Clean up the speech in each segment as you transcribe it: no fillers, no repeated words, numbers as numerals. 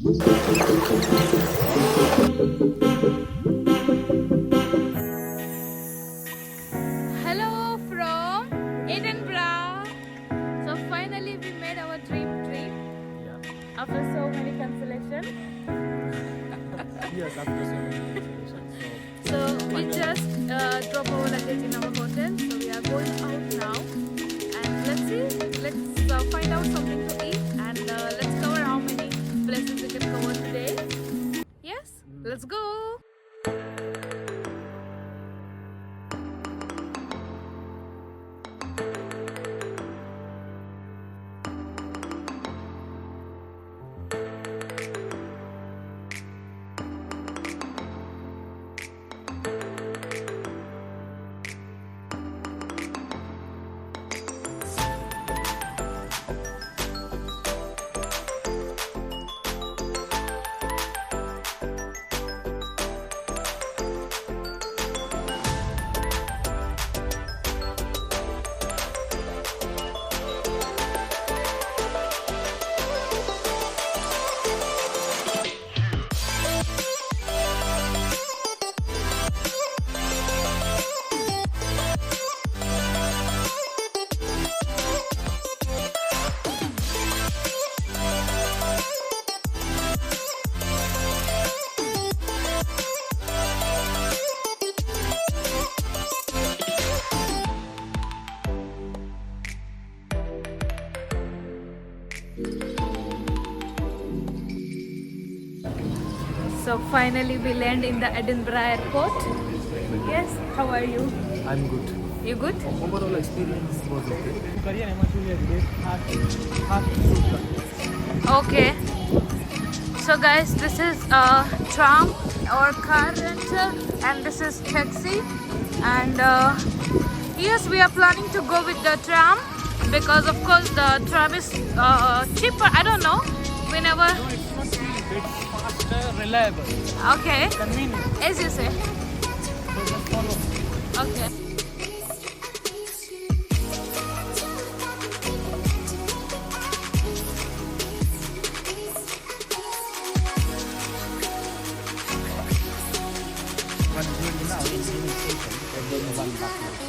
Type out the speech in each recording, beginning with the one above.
Hello from Edinburgh. So finally we made our dream trip Yeah. after so many cancellations. Yes, after so many conversations. So we just drop our luggage in our hotel. So we are going out now, and let's see. Let's find out something to eat, and let's cover how many places we can cover today. Yes, let's go. So finally we land in the Edinburgh airport. Yes, how are you? I'm good. You good? Overall experience was okay. Okay. So guys, this is a tram or car rental, and this is taxi. And yes, we are planning to go with the tram because of course the tram is cheaper. I don't know. We never. It's not cheap, it's faster, reliable, Okay. convenient. As you say. So just follow. Okay. One journey now in Union Station, and then one back now.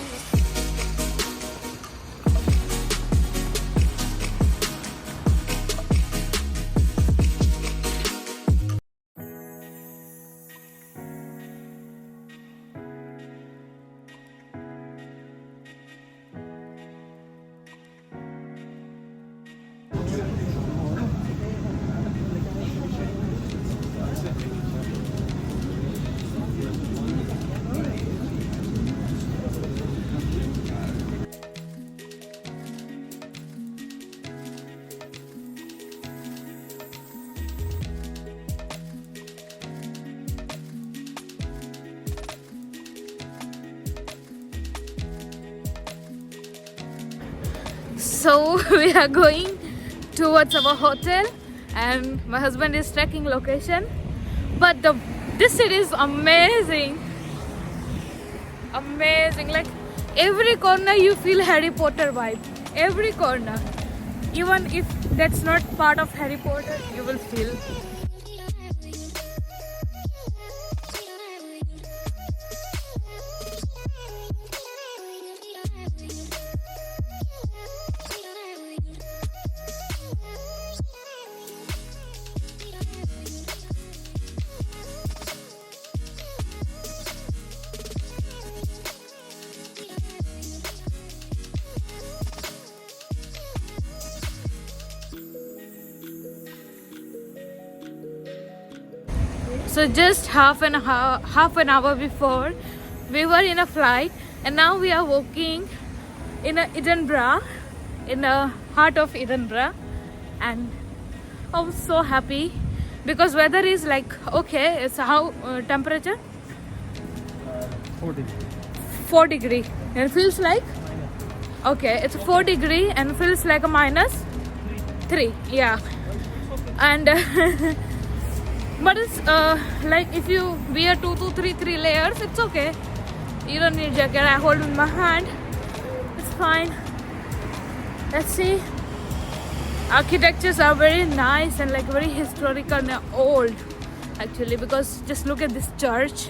So we are going towards our hotel, and my husband is tracking location. But this city is amazing, amazing. Like every corner you feel Harry Potter vibe. Every corner, even if that's not part of Harry Potter, you will feel. So just half an hour before, we were in a flight, and now we are walking in Edinburgh, in the heart of Edinburgh, and I'm so happy because weather is like okay. It's how temperature 40. 4 degree, and it feels like okay. It's 4 degree and feels like a -3. Yeah, and. But it's like if you wear 2 to 3 layers, it's okay. You don't need jacket. I hold in my hand. It's fine. Let's see. architectures are very nice and like very historical and old actually, because just look at this church.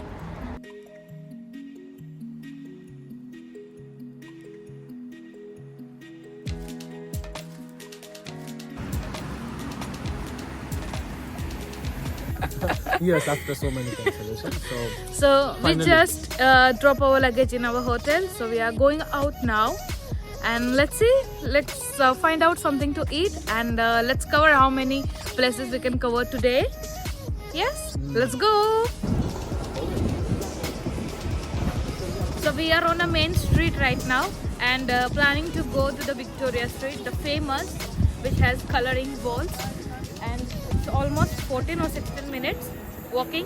Yes, after so many cancellations. So we Finally. just drop our luggage in our hotel, so we are going out now, and let's find out something to eat, and let's cover how many places we can cover today. Yes, let's go. So we are on a main street right now, and planning to go to the Victoria Street, the famous, which has coloring walls, and it's almost 14 or 16 minutes walking.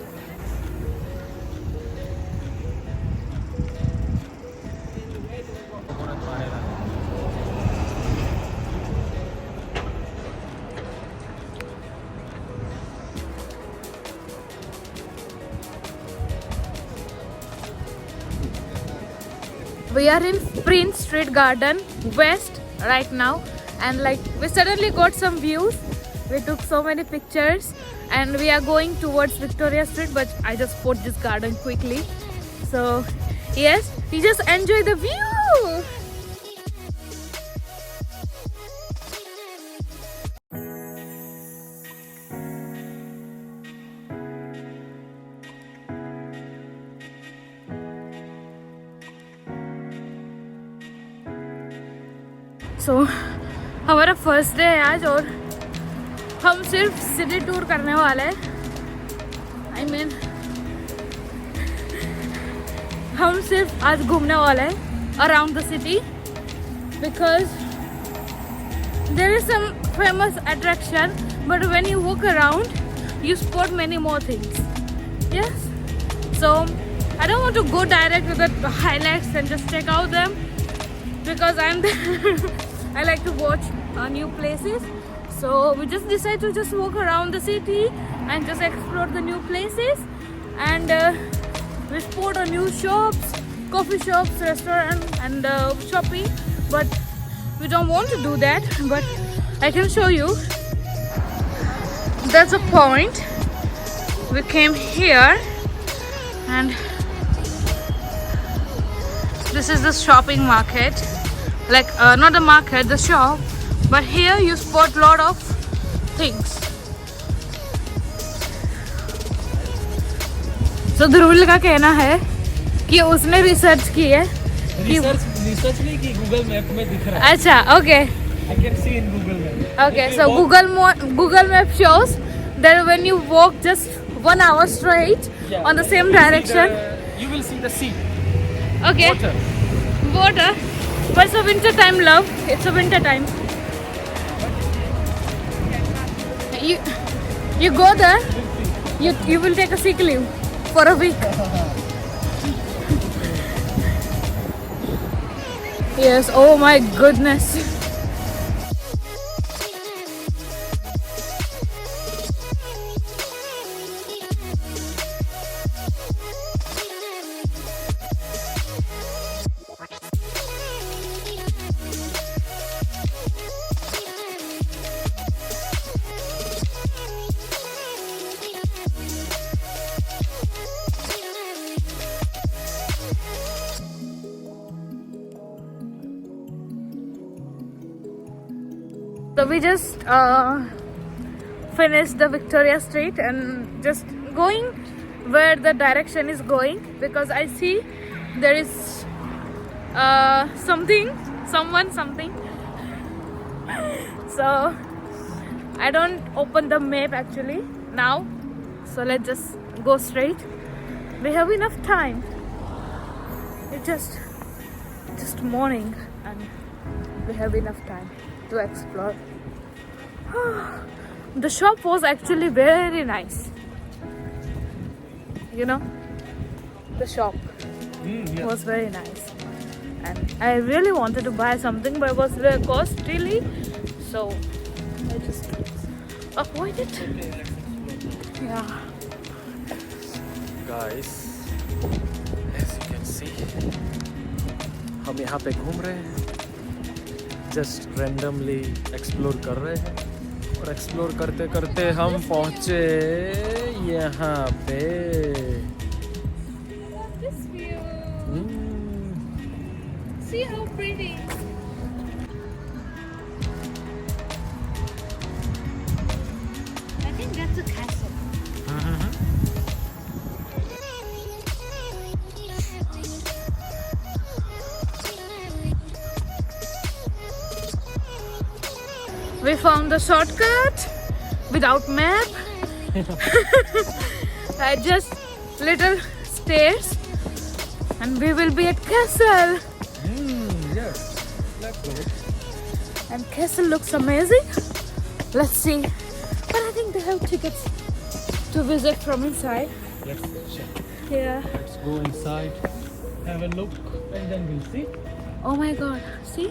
We are in Prince Street Garden West right now, and like we suddenly got some views. We took so many pictures, and we are going towards Victoria Street, but I just spotted this garden quickly. So yes, you just enjoy the view. So हमारा first day है आज, और हम सिर्फ city tour करने वाले हैं. I mean, हम सिर्फ आज घूमने वाले हैं around the city, because there is some famous attraction, but when you walk around you spot many more things. Yes, so I don't want to go direct to the highlights and just check out them, because I like to watch new places. So we just decided to just walk around the city and just explore the new places, and we spot a new shops, coffee shops, restaurant, and shopping. But we don't want to do that, but I can show you. That's a point. We came here, and this is the shopping market, like not the market, the shop, but here you spot lot of things. So ध्रुव का कहना है कि उसने research की है कि research नहीं की, गूगल मैप में दिख रहा है. अच्छा, okay. I can see in Google Map. Okay, so Google Map shows that when you walk just 1 hour straight on the same direction, You will see the sea. okay, water. But it's a winter time, love. It's a winter time. You go there. You will take a sick leave for a week. Yes. Oh my goodness. So we just finished the Victoria Street and just going where the direction is going, because I see there is something. So I don't open the map actually now. So let's just go straight. We have enough time. It's just morning, and we have enough time to explore. The shop was actually very nice. You know, the shop was very nice, and I really wanted to buy something, but it was very costly, so I just avoided. Yeah. Guys, as you can see, हम यहाँ पे घूम रहे हैं. Just randomly explore कर रहे हैं और एक्सप्लोर करते करते हम पहुँचे यहाँ पे। This view. Hmm, See how pretty. I think that's a castle. We found the shortcut without map. I just little stairs and we will be at castle. yes, let's go. And castle looks amazing. Let's see. But I think they have tickets to visit from inside. Let's check. Yeah. Let's go inside, have a look, and then we'll see. Oh my god. See?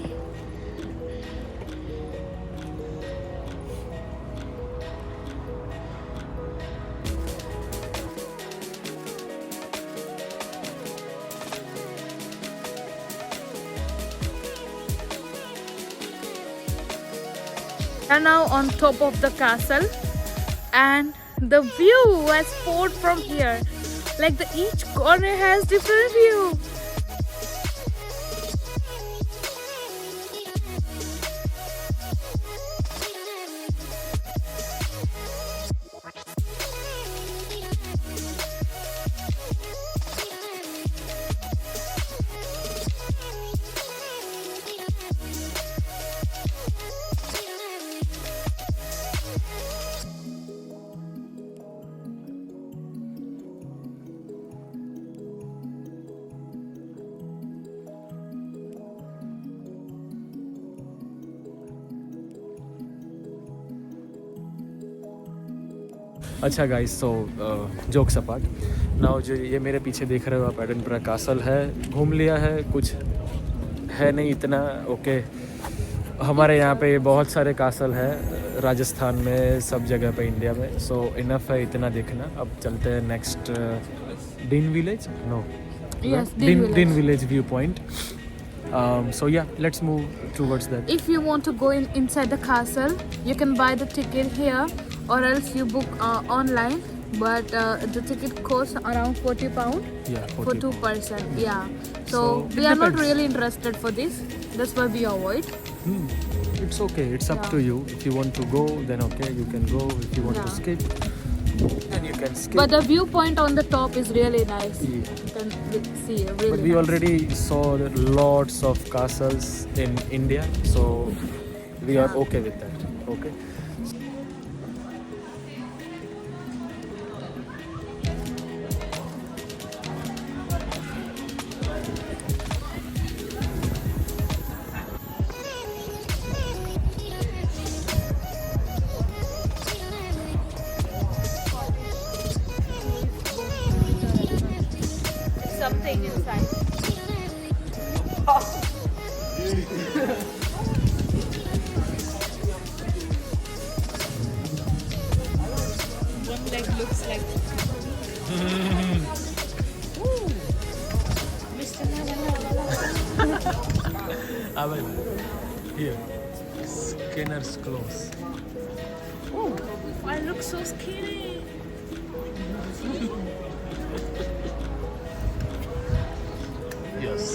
We are now on top of the castle and the view has poured from here. Like each corner has different view. अच्छा guys, सो jokes apart, now जो ये मेरे पीछे देख रहे हो आप Edinburgh castle है, घूम लिया है, कुछ है नहीं इतना। ओके, हमारे यहाँ पे बहुत सारे कासल है राजस्थान में, सब जगह पे इंडिया में। सो इनफ है इतना देखना। अब चलते हैं next Dean Village, no Yes, Dean Village. Dean Village view point. So yeah, let's move towards that. If you want to go inside the castle, you can buy the ticket here, or else you book online. But the ticket costs around £40 Yeah, for 40. 2 person. Yeah. So So, we it are not depends. really interested for this. That's why we avoid. It's okay. It's up Yeah. to you. If you want to go, then okay, you can go. If you want to Yeah. skip, then you can skip. But the viewpoint on the top is really nice. Yeah. You can see really But we nice. already saw lots of castles in India, so we are okay with that. Okay. Something inside. One leg looks like. Ooh. Mr. I will. Here. Skinner's Close. Oh, I look so skinny. Yes.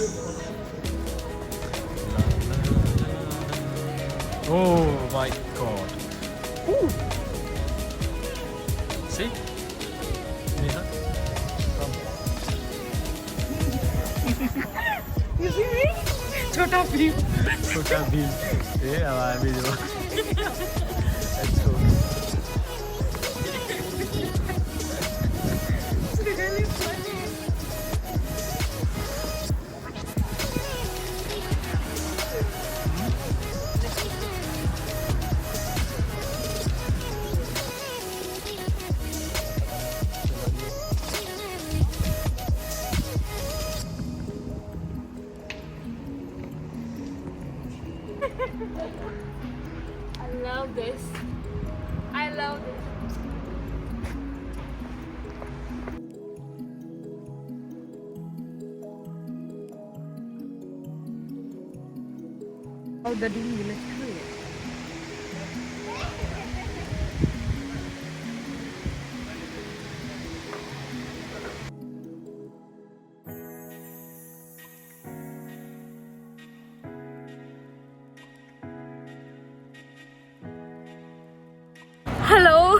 Oh my God. Ooh. See? Neha? Come. You see me? Chota Bheem. छोटा भीम, ये हमारा भी जो अच्छा। It's really funny. I love this. Oh, the Dean Village tree. Hello.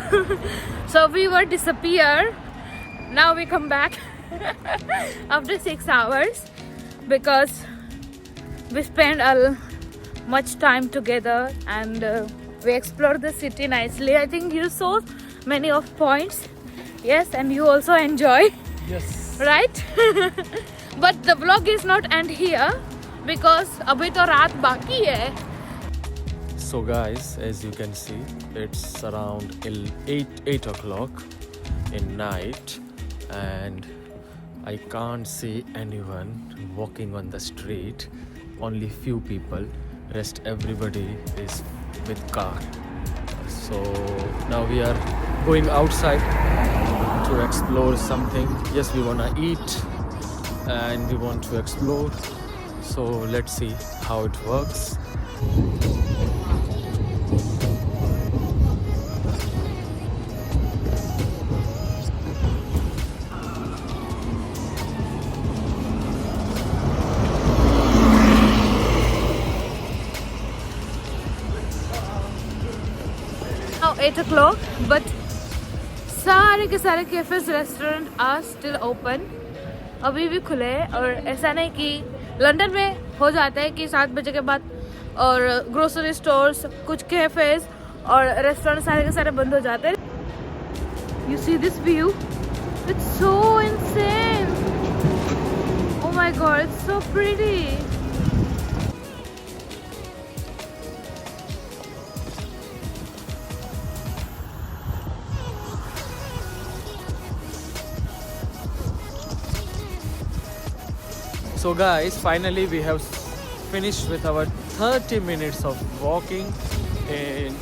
So we were disappeared. Now we come back after 6 hours because we spent much time together and we explored the city nicely. I think you saw many of points. Yes, and you also enjoy. Yes. Right? But the vlog is not end here because अभी तो रात बाकी है. So guys, as you can see, it's around 8 o'clock in night and I can't see anyone walking on the street. Only few people. Rest everybody is with car. So now we are going outside to explore something. Yes, we wanna eat and we want to explore. So let's see how it works. Now 8 o'clock, but सारे के सारे cafes restaurant are still open. अभी भी खुले हैं और ऐसा नहीं कि लंदन में हो जाता है कि 7 बजे के बाद और ग्रोसरी स्टोर्स, कुछ कैफेज और रेस्टोरेंट सारे के सारे बंद हो जाते हैं. You see this view, it's so insane. Oh my God, it's so pretty. So guys, finally we have finished with our 30 minutes of walking in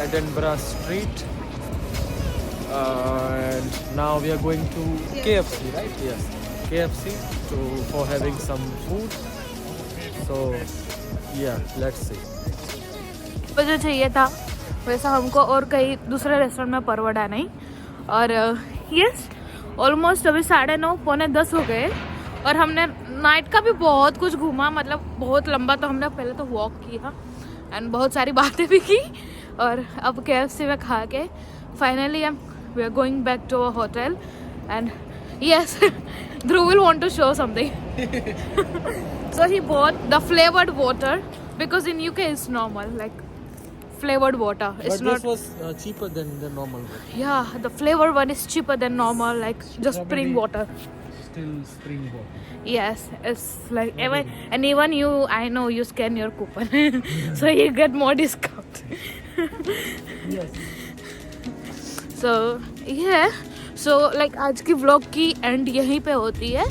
Edinburgh Street. And now we are going to KFC, right? Yes, KFC for having some food. So yeah, let's see. जो चाहिए था वैसा हमको और कहीं दूसरे restaurant में परवड़ा नहीं. और यस, ऑलमोस्ट अभी 9:30 पौने 10 हो गए और हमने नाइट का भी बहुत कुछ घूमा. मतलब बहुत लंबा तो हमने पहले तो वॉक किया एंड बहुत सारी बातें भी की और अब KFC में खा के finally we are going back to our hotel. And yes, Dhruv will want to show something. So he bought the flavoured water because in UK it's normal, like flavored water. It's But not. this was cheaper than the normal one. Yeah, the flavored one is cheaper than normal, like just spring water. Still spring water. Yes, it's like even you, I know you scan your coupon, so you get more discount. Yes. So yeah, so like आज की vlog की end यहीं पे होती है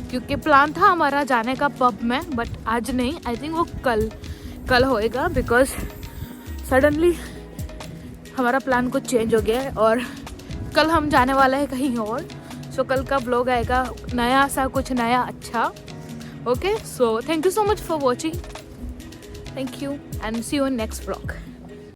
क्योंकि plan था हमारा जाने का पब में, बट आज नहीं. आई थिंक वो कल होएगा बिकॉज सडनली हमारा प्लान कुछ चेंज हो गया है और कल हम जाने वाले हैं कहीं और. सो कल का ब्लॉग आएगा नया सा, कुछ नया अच्छा. Okay, so thank you so much for watching. Thank you and see you in next blog.